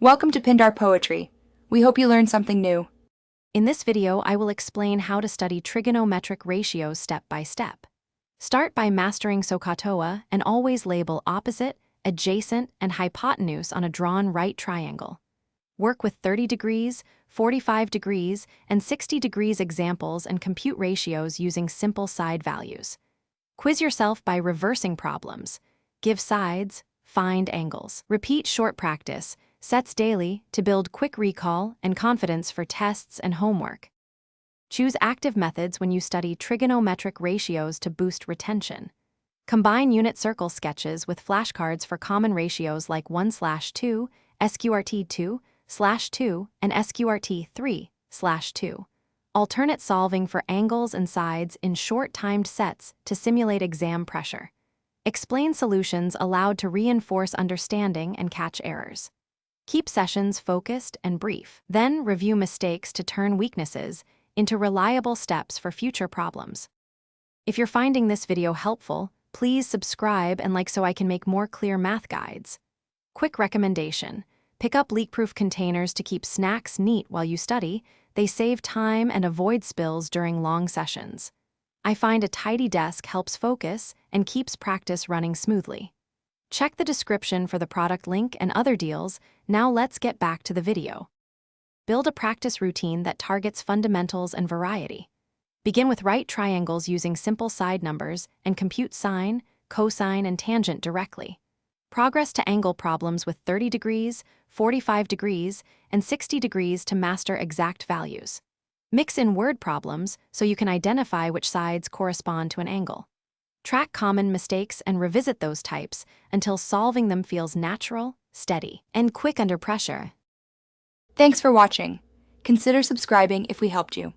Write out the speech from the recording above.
Welcome to Pindar Poetry. We hope you learned something new. In this video, I will explain how to study trigonometric ratios step by step. Start by mastering SOHCAHTOA and always label opposite, adjacent, and hypotenuse on a drawn right triangle. Work with 30 degrees, 45 degrees, and 60 degrees examples and compute ratios using simple side values. Quiz yourself by reversing problems. Give sides, find angles. Repeat short practice, sets daily to build quick recall and confidence for tests and homework. Choose active methods when you study trigonometric ratios to boost retention. Combine unit circle sketches with flashcards for common ratios like 1/2, SQRT 2/2, and SQRT 3/2. Alternate solving for angles and sides in short timed sets to simulate exam pressure. Explain solutions aloud to reinforce understanding and catch errors. Keep sessions focused and brief. Then review mistakes to turn weaknesses into reliable steps for future problems. If you're finding this video helpful, please subscribe and like so I can make more clear math guides. Quick recommendation: pick up leak-proof containers to keep snacks neat while you study. They save time and avoid spills during long sessions. I find a tidy desk helps focus and keeps practice running smoothly. Check the description for the product link and other deals. Now let's get back to the video. Build a practice routine that targets fundamentals and variety. Begin with right triangles using simple side numbers and compute sine, cosine, and tangent directly. Progress to angle problems with 30 degrees, 45 degrees, and 60 degrees to master exact values. Mix in word problems so you can identify which sides correspond to an angle. Track common mistakes and revisit those types until solving them feels natural, steady, and quick under pressure. Thanks for watching. Consider subscribing if we helped you.